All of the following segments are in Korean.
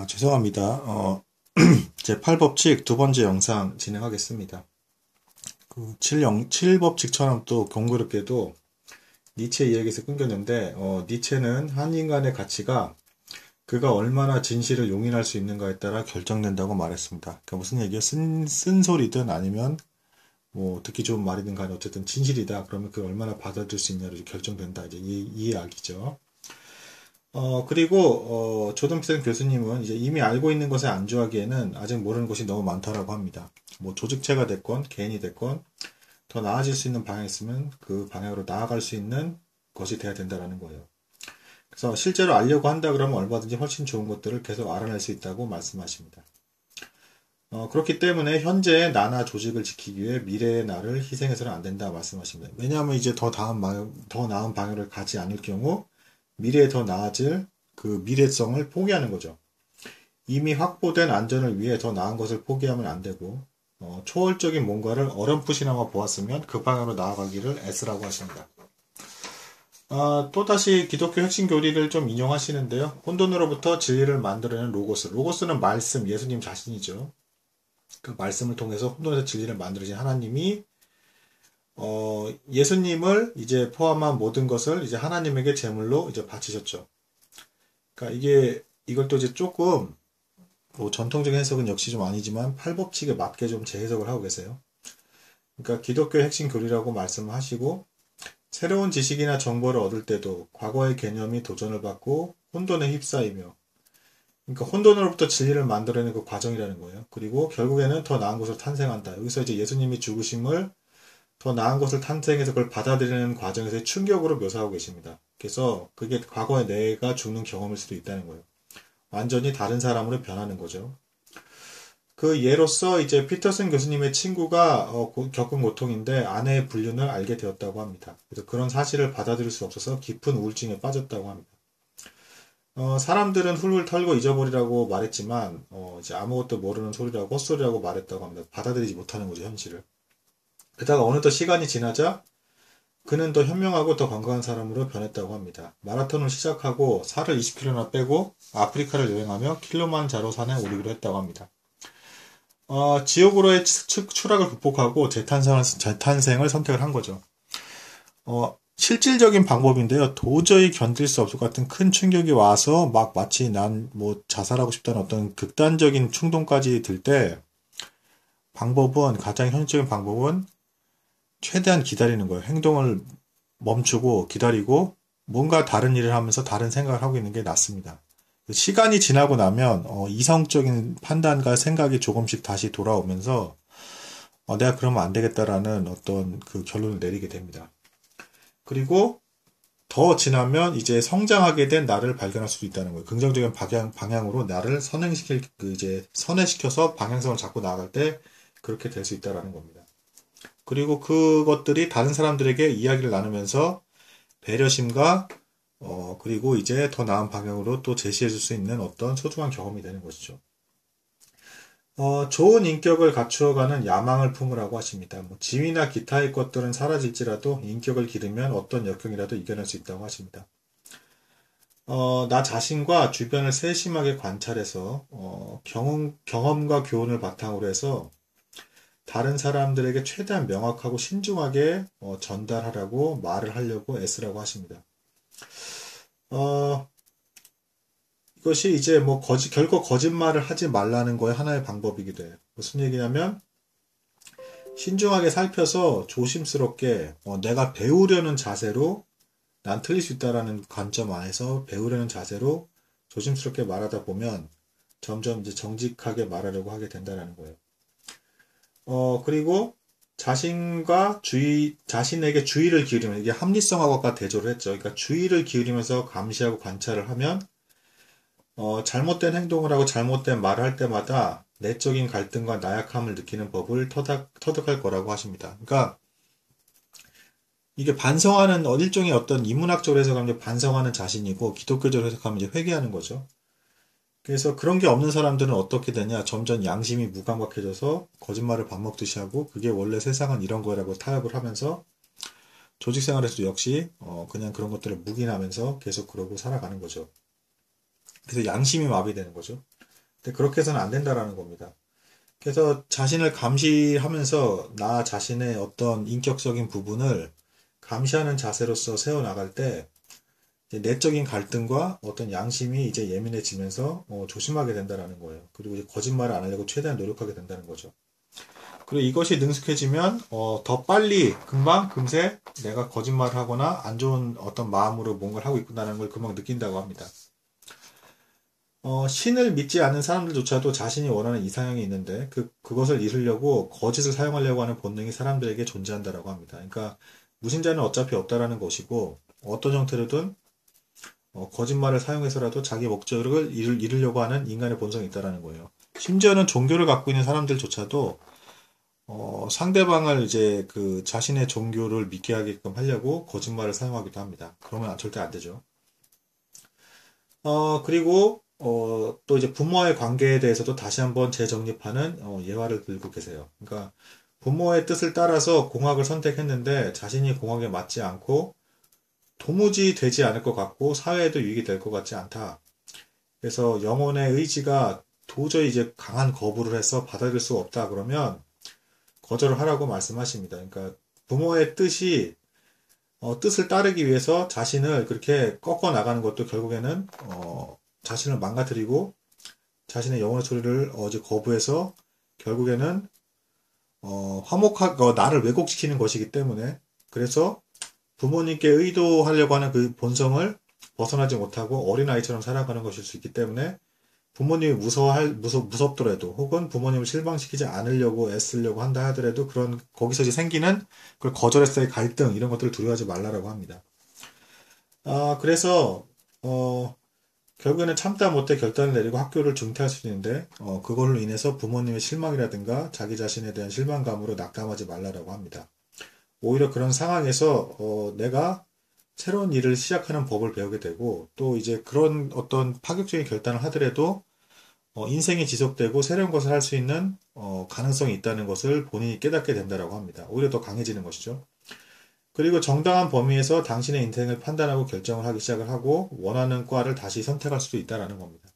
죄송합니다. 제 8법칙 두 번째 영상 진행하겠습니다. 그 7법칙처럼 또 공교롭게도 니체 이야기에서 끊겼는데, 니체는 한 인간의 가치가 그가 얼마나 진실을 용인할 수 있는가에 따라 결정된다고 말했습니다. 그러니까 무슨 얘기예요? 쓴소리든 아니면 뭐 듣기 좋은 말이든 간에 어쨌든 진실이다. 그러면 그걸 얼마나 받아들일 수 있냐로 결정된다. 이제 이 이야기죠. 그리고, 조던피슨 교수님은 이제 이미 알고 있는 것에 안주하기에는 아직 모르는 것이 너무 많다라고 합니다. 뭐 조직체가 됐건, 개인이 됐건, 더 나아질 수 있는 방향이 있으면 그 방향으로 나아갈 수 있는 것이 돼야 된다라는 거예요. 그래서 실제로 알려고 한다 그러면 얼마든지 훨씬 좋은 것들을 계속 알아낼 수 있다고 말씀하십니다. 그렇기 때문에 현재의 나나 조직을 지키기 위해 미래의 나를 희생해서는 안 된다 말씀하십니다. 왜냐하면 이제 더 나은 방향을 가지 않을 경우 미래에 더 나아질 그 미래성을 포기하는 거죠. 이미 확보된 안전을 위해 더 나은 것을 포기하면 안 되고, 초월적인 뭔가를 어렴풋이나마 보았으면 그 방향으로 나아가기를 애쓰라고 하십니다. 또다시 기독교 핵심 교리를 좀 인용하시는데요. 혼돈으로부터 진리를 만들어내는 로고스. 로고스는 말씀, 예수님 자신이죠. 그 말씀을 통해서 혼돈에서 진리를 만들어진 하나님이 예수님을 이제 포함한 모든 것을 이제 하나님에게 제물로 이제 바치셨죠. 그러니까 이걸 또 이제 조금 뭐 전통적인 해석은 역시 좀 아니지만 팔법칙에 맞게 좀 재해석을 하고 계세요. 그러니까 기독교의 핵심 교리라고 말씀하시고 새로운 지식이나 정보를 얻을 때도 과거의 개념이 도전을 받고 혼돈에 휩싸이며 그러니까 혼돈으로부터 진리를 만들어내는 그 과정이라는 거예요. 그리고 결국에는 더 나은 것을 탄생한다. 여기서 이제 예수님이 죽으심을 더 나은 것을 탄생해서 그걸 받아들이는 과정에서의 충격으로 묘사하고 계십니다. 그래서 그게 과거의 내가 죽는 경험일 수도 있다는 거예요. 완전히 다른 사람으로 변하는 거죠. 그 예로서 이제 피터슨 교수님의 친구가 겪은 고통인데 아내의 불륜을 알게 되었다고 합니다. 그래서 그런 사실을 받아들일 수 없어서 깊은 우울증에 빠졌다고 합니다. 사람들은 훌훌 털고 잊어버리라고 말했지만 이제 아무것도 모르는 소리라고 헛소리라고 말했다고 합니다. 받아들이지 못하는 거죠, 현실을. 게다가 어느덧 시간이 지나자 그는 더 현명하고 더 건강한 사람으로 변했다고 합니다. 마라톤을 시작하고 살을 20kg나 빼고 아프리카를 여행하며 킬로만자로 산에 오르기로 했다고 합니다. 지옥으로의 추락을 극복하고 재탄생을 선택을 한 거죠. 실질적인 방법인데요. 도저히 견딜 수 없을 것 같은 큰 충격이 와서 막 마치 난 뭐 자살하고 싶다는 어떤 극단적인 충동까지 들 때 가장 현실적인 방법은 최대한 기다리는 거예요. 행동을 멈추고 기다리고 뭔가 다른 일을 하면서 다른 생각을 하고 있는 게 낫습니다. 시간이 지나고 나면 이성적인 판단과 생각이 조금씩 다시 돌아오면서 내가 그러면 안 되겠다라는 어떤 그 결론을 내리게 됩니다. 그리고 더 지나면 이제 성장하게 된 나를 발견할 수도 있다는 거예요. 긍정적인 방향으로 나를 선회시켜서 방향성을 잡고 나아갈 때 그렇게 될 수 있다는 겁니다. 그리고 그것들이 다른 사람들에게 이야기를 나누면서 배려심과 그리고 이제 더 나은 방향으로 또 제시해 줄 수 있는 어떤 소중한 경험이 되는 것이죠. 좋은 인격을 갖추어가는 야망을 품으라고 하십니다. 뭐 지위나 기타의 것들은 사라질지라도 인격을 기르면 어떤 역경이라도 이겨낼 수 있다고 하십니다. 나 자신과 주변을 세심하게 관찰해서 경험과 교훈을 바탕으로 해서 다른 사람들에게 최대한 명확하고 신중하게 전달하라고 말을 하려고 애쓰라고 하십니다. 이것이 이제 뭐 결코 거짓말을 하지 말라는 거의 하나의 방법이기도 해요. 무슨 얘기냐면 신중하게 살펴서 조심스럽게 내가 배우려는 자세로 난 틀릴 수 있다라는 관점 안에서 배우려는 자세로 조심스럽게 말하다 보면 점점 이제 정직하게 말하려고 하게 된다라는 거예요. 그리고 자신에게 주의를 기울이면 이게 합리성하고 아까 대조를 했죠. 그러니까 주의를 기울이면서 감시하고 관찰을 하면 잘못된 행동을 하고 잘못된 말을 할 때마다 내적인 갈등과 나약함을 느끼는 법을 터득할 거라고 하십니다. 그러니까 이게 반성하는 일종의 어떤 인문학적으로 해석하면 반성하는 자신이고 기독교적으로 해석하면 이제 회개하는 거죠. 그래서 그런 게 없는 사람들은 어떻게 되냐? 점점 양심이 무감각해져서 거짓말을 밥 먹듯이 하고 그게 원래 세상은 이런 거라고 타협을 하면서 조직 생활에서도 역시 그냥 그런 것들을 묵인하면서 계속 그러고 살아가는 거죠. 그래서 양심이 마비되는 거죠. 근데 그렇게 해서는 안 된다라는 겁니다. 그래서 자신을 감시하면서 나 자신의 어떤 인격적인 부분을 감시하는 자세로서 세워나갈 때 내적인 갈등과 어떤 양심이 이제 예민해지면서 조심하게 된다라는 거예요. 그리고 이제 거짓말을 안 하려고 최대한 노력하게 된다는 거죠. 그리고 이것이 능숙해지면 더 빨리 금세 내가 거짓말을 하거나 안 좋은 어떤 마음으로 뭔가를 하고 있구나라는 걸 금방 느낀다고 합니다. 신을 믿지 않는 사람들조차도 자신이 원하는 이상형이 있는데 그것을 이루려고 거짓을 사용하려고 하는 본능이 사람들에게 존재한다라고 합니다. 그러니까 무신자는 어차피 없다라는 것이고 어떤 형태로든 거짓말을 사용해서라도 자기 목적을 이루려고 하는 인간의 본성이 있다라는 거예요. 심지어는 종교를 갖고 있는 사람들조차도 상대방을 이제 그 자신의 종교를 믿게 하게끔 하려고 거짓말을 사용하기도 합니다. 그러면 절대 안 되죠. 그리고 또 이제 부모와의 관계에 대해서도 다시 한번 재정립하는 예화를 들고 계세요. 그러니까 부모의 뜻을 따라서 공학을 선택했는데 자신이 공학에 맞지 않고 도무지 되지 않을 것 같고 사회에도 유익이 될 것 같지 않다. 그래서 영혼의 의지가 도저히 이제 강한 거부를 해서 받아들일 수 없다 그러면 거절을 하라고 말씀하십니다. 그러니까 부모의 뜻을 따르기 위해서 자신을 그렇게 꺾어 나가는 것도 결국에는 자신을 망가뜨리고 자신의 영혼의 소리를 거부해서 결국에는 나를 왜곡시키는 것이기 때문에 그래서 부모님께 의도하려고 하는 그 본성을 벗어나지 못하고 어린아이처럼 살아가는 것일 수 있기 때문에 부모님이 무섭더라도 혹은 부모님을 실망시키지 않으려고 애쓰려고 한다 하더라도 거기서 이제 생기는 그걸 거절했을 때의 갈등 이런 것들을 두려워하지 말라라고 합니다. 그래서 결국에는 참다 못해 결단을 내리고 학교를 중퇴할 수 있는데 그걸로 인해서 부모님의 실망이라든가 자기 자신에 대한 실망감으로 낙담하지 말라라고 합니다. 오히려 그런 상황에서 내가 새로운 일을 시작하는 법을 배우게 되고 또 이제 그런 어떤 파격적인 결단을 하더라도 인생이 지속되고 새로운 것을 할 수 있는 가능성이 있다는 것을 본인이 깨닫게 된다라고 합니다. 오히려 더 강해지는 것이죠. 그리고 정당한 범위에서 당신의 인생을 판단하고 결정을 하기 시작을 하고 원하는 과를 다시 선택할 수도 있다라는 겁니다.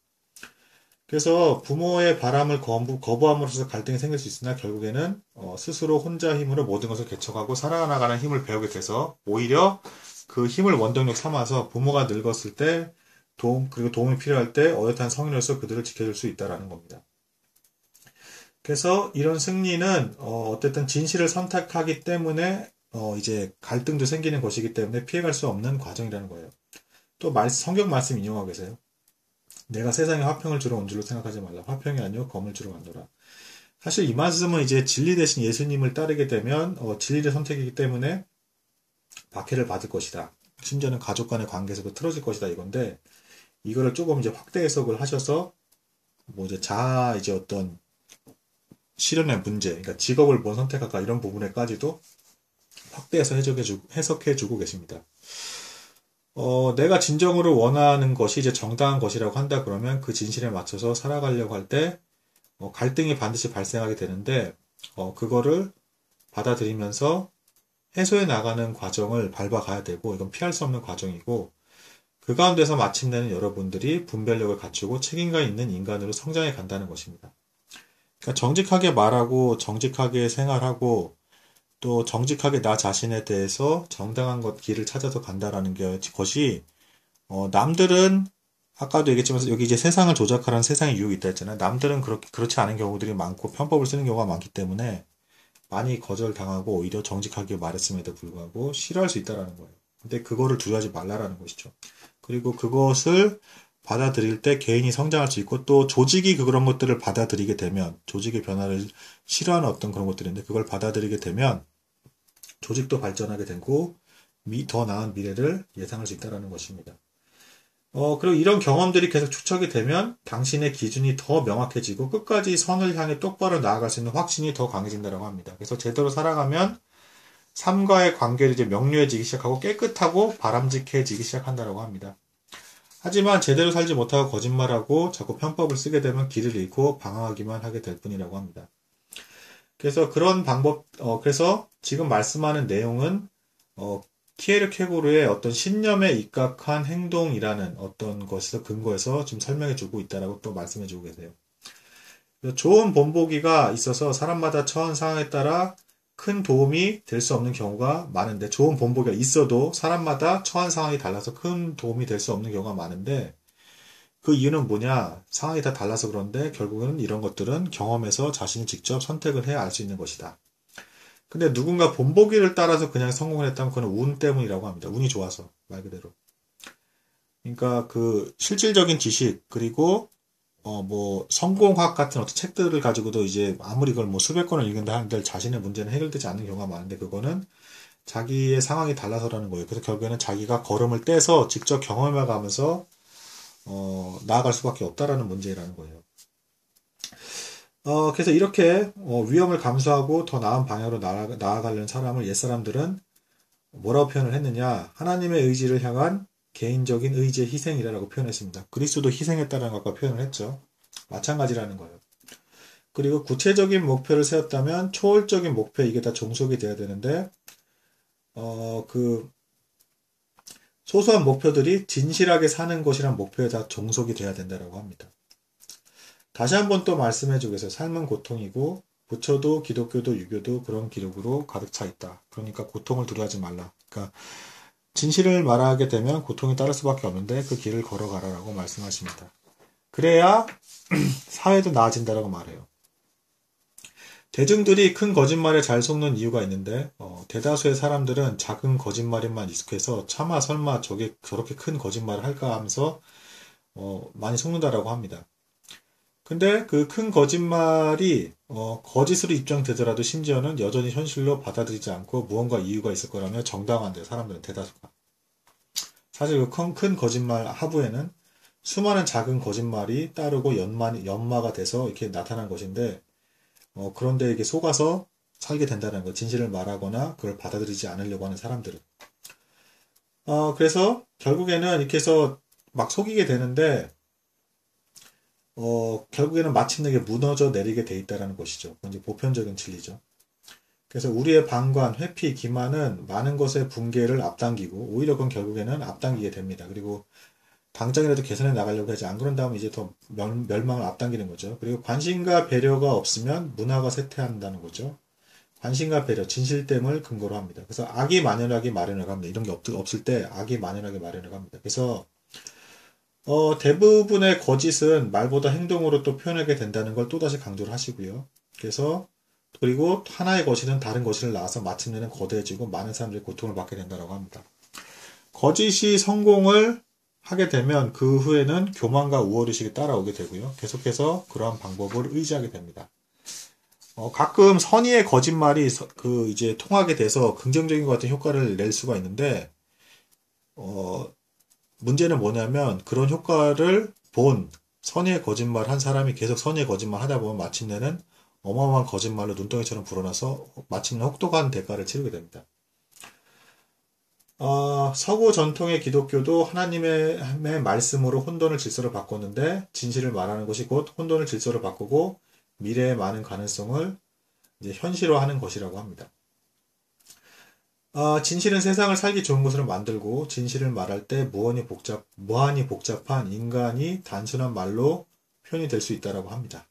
그래서 부모의 바람을 거부함으로써 갈등이 생길 수 있으나 결국에는 스스로 혼자 힘으로 모든 것을 개척하고 살아나가는 힘을 배우게 돼서 오히려 그 힘을 원동력 삼아서 부모가 늙었을 때 그리고 도움이 필요할 때 어엿한 성인으로서 그들을 지켜줄 수 있다라는 겁니다. 그래서 이런 승리는 어쨌든 진실을 선택하기 때문에 이제 갈등도 생기는 것이기 때문에 피해갈 수 없는 과정이라는 거예요. 또 성경 말씀 인용하고 계세요. 내가 세상에 화평을 주러 온 줄로 생각하지 말라. 화평이 아니요 검을 주러 왔노라. 사실 이 말씀은 이제 진리 대신 예수님을 따르게 되면 진리의 선택이기 때문에 박해를 받을 것이다. 심지어는 가족 간의 관계에서도 틀어질 것이다 이건데 이거를 조금 이제 확대 해석을 하셔서 이제 이제 어떤 실현의 문제, 그러니까 직업을 뭘 선택할까 이런 부분에까지도 확대해서 해석해주고 계십니다. 내가 진정으로 원하는 것이 이제 정당한 것이라고 한다 그러면 그 진실에 맞춰서 살아가려고 할 때 갈등이 반드시 발생하게 되는데 그거를 받아들이면서 해소해 나가는 과정을 밟아가야 되고 이건 피할 수 없는 과정이고 그 가운데서 마침내는 여러분들이 분별력을 갖추고 책임감 있는 인간으로 성장해 간다는 것입니다. 그러니까 정직하게 말하고 정직하게 생활하고 또 정직하게 나 자신에 대해서 정당한 길을 찾아서 간다라는 것이 남들은 아까도 얘기했지만 여기 이제 세상을 조작하라는 세상의 유혹이 있다 했잖아요. 남들은 그렇지 않은 경우들이 많고 편법을 쓰는 경우가 많기 때문에 많이 거절당하고 오히려 정직하게 말했음에도 불구하고 싫어할 수 있다라는 거예요. 근데 그거를 두려워하지 말라라는 것이죠. 그리고 그것을 받아들일 때 개인이 성장할 수 있고 또 조직이 그런 것들을 받아들이게 되면 조직의 변화를 싫어하는 어떤 그런 것들인데 그걸 받아들이게 되면 조직도 발전하게 되고 더 나은 미래를 예상할 수 있다는 것입니다. 그리고 이런 경험들이 계속 축적이 되면 당신의 기준이 더 명확해지고 끝까지 선을 향해 똑바로 나아갈 수 있는 확신이 더 강해진다고 합니다. 그래서 제대로 살아가면 삶과의 관계를 이제 명료해지기 시작하고 깨끗하고 바람직해지기 시작한다고 합니다. 하지만 제대로 살지 못하고 거짓말하고 자꾸 편법을 쓰게 되면 길을 잃고 방황하기만 하게 될 뿐이라고 합니다. 그래서 그런 방법, 그래서 지금 말씀하는 내용은 키에르케고르의 어떤 신념에 입각한 행동이라는 어떤 것에서 근거해서 지금 설명해 주고 있다라고 또 말씀해 주고 계세요. 좋은 본보기가 있어서 사람마다 처한 상황에 따라 큰 도움이 될 수 없는 경우가 많은데, 좋은 본보기가 있어도 사람마다 처한 상황이 달라서 큰 도움이 될 수 없는 경우가 많은데, 그 이유는 뭐냐? 상황이 다 달라서 그런데 결국에는 이런 것들은 경험에서 자신이 직접 선택을 해야 알 수 있는 것이다. 근데 누군가 본보기를 따라서 그냥 성공을 했다면 그건 운 때문이라고 합니다. 운이 좋아서, 말 그대로. 그러니까 그 실질적인 지식, 그리고 뭐 성공학 같은 어떤 책들을 가지고도 이제 아무리 그걸 뭐 수백 권을 읽는다 한들 자신의 문제는 해결되지 않는 경우가 많은데, 그거는 자기의 상황이 달라서라는 거예요. 그래서 결국에는 자기가 걸음을 떼서 직접 경험해 가면서 나아갈 수밖에 없다라는 문제라는 거예요. 그래서 이렇게 위험을 감수하고 더 나은 방향으로 나아가려는 사람을 옛사람들은 뭐라고 표현을 했느냐? 하나님의 의지를 향한 개인적인 의지의 희생이라고 표현했습니다. 그리스도도 희생했다는 것과 표현을 했죠. 마찬가지라는 거예요. 그리고 구체적인 목표를 세웠다면 초월적인 목표에 이게 다 종속이 돼야 되는데, 그 소소한 목표들이 진실하게 사는 것이란 목표에 다 종속이 돼야 된다고 합니다. 다시 한번 또 말씀해 주겠어요. 삶은 고통이고 부처도 기독교도 유교도 그런 기록으로 가득 차 있다. 그러니까 고통을 두려워하지 말라. 그러니까 진실을 말하게 되면 고통이 따를 수밖에 없는데 그 길을 걸어가라라고 말씀하십니다. 그래야 사회도 나아진다라고 말해요. 대중들이 큰 거짓말에 잘 속는 이유가 있는데, 대다수의 사람들은 작은 거짓말에만 익숙해서 차마 설마 저렇게 큰 거짓말을 할까 하면서 많이 속는다라고 합니다. 근데 그 큰 거짓말이 거짓으로 입증되더라도 심지어는 여전히 현실로 받아들이지 않고 무언가 이유가 있을 거라면 정당한데요. 사람들은 대다수가. 사실 그 큰 거짓말 하부에는 수많은 작은 거짓말이 따르고 연마가 돼서 이렇게 나타난 것인데, 그런데 이게 속아서 살게 된다는 거. 진실을 말하거나 그걸 받아들이지 않으려고 하는 사람들은. 그래서 결국에는 이렇게 해서 막 속이게 되는데, 결국에는 마침내 이게 무너져 내리게 돼 있다는 것이죠. 이제 보편적인 진리죠. 그래서 우리의 방관, 회피, 기만은 많은 것의 붕괴를 앞당기고, 오히려 그건 결국에는 앞당기게 됩니다. 그리고 당장이라도 개선해 나가려고 하지, 안 그런 다음에 이제 더 멸망을 앞당기는 거죠. 그리고 관심과 배려가 없으면 문화가 쇠퇴한다는 거죠. 관심과 배려, 진실됨을 근거로 합니다. 그래서 악이 만연하게 마련을 합니다. 이런 게 없을 때 악이 만연하게 마련을 합니다. 그래서 대부분의 거짓은 말보다 행동으로 또 표현하게 된다는 걸 또다시 강조를 하시고요. 그리고 하나의 거짓은 다른 거짓을 낳아서 마침내는 거대해지고 많은 사람들이 고통을 받게 된다고 합니다. 거짓이 성공을 하게 되면 그 후에는 교만과 우월의식이 따라오게 되고요. 계속해서 그러한 방법을 의지하게 됩니다. 가끔 선의의 거짓말이 이제 통하게 돼서 긍정적인 것 같은 효과를 낼 수가 있는데, 문제는 뭐냐면 그런 효과를 본 선의의 거짓말 한 사람이 계속 선의의 거짓말 하다 보면 마침내는 어마어마한 거짓말로 눈덩이처럼 불어나서 마침내 혹독한 대가를 치르게 됩니다. 서구 전통의 기독교도 하나님의 말씀으로 혼돈을 질서로 바꿨는데, 진실을 말하는 것이 곧 혼돈을 질서로 바꾸고 미래의 많은 가능성을 이제 현실화하는 것이라고 합니다. 진실은 세상을 살기 좋은 곳으로 만들고, 진실을 말할 때 무한히 복잡한 인간이 단순한 말로 표현이 될 수 있다고 합니다.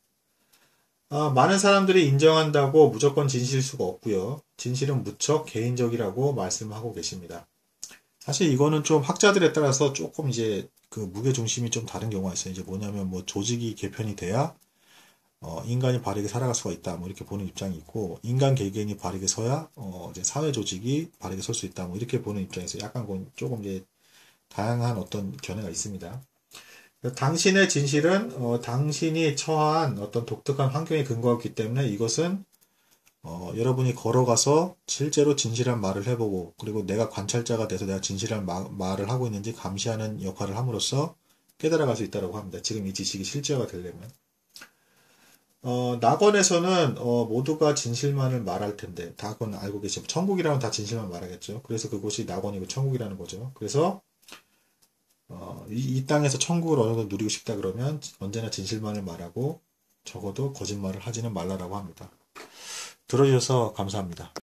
많은 사람들이 인정한다고 무조건 진실일 수가 없고요. 진실은 무척 개인적이라고 말씀하고 계십니다. 사실 이거는 좀 학자들에 따라서 조금 이제 그 무게중심이 좀 다른 경우가 있어요. 이제 뭐냐면 뭐 조직이 개편이 돼야 인간이 바르게 살아갈 수가 있다, 뭐 이렇게 보는 입장이 있고, 인간 개개인이 바르게 서야 이제 사회 조직이 바르게 설 수 있다, 뭐 이렇게 보는 입장에서 약간 조금 이제 다양한 어떤 견해가 있습니다. 당신의 진실은 당신이 처한 어떤 독특한 환경에 근거하기 때문에 이것은 여러분이 걸어가서 실제로 진실한 말을 해보고, 그리고 내가 관찰자가 돼서 내가 진실한 말을 하고 있는지 감시하는 역할을 함으로써 깨달아갈 수 있다고 합니다. 지금 이 지식이 실제화가 되려면. 낙원에서는 모두가 진실만을 말할 텐데, 다 그건 알고 계시죠. 천국이라면 다 진실만 말하겠죠. 그래서 그곳이 낙원이고 천국이라는 거죠. 그래서 이 땅에서 천국을 어느 정도 누리고 싶다 그러면 언제나 진실만을 말하고 적어도 거짓말을 하지는 말라라고 합니다. 들어주셔서 감사합니다.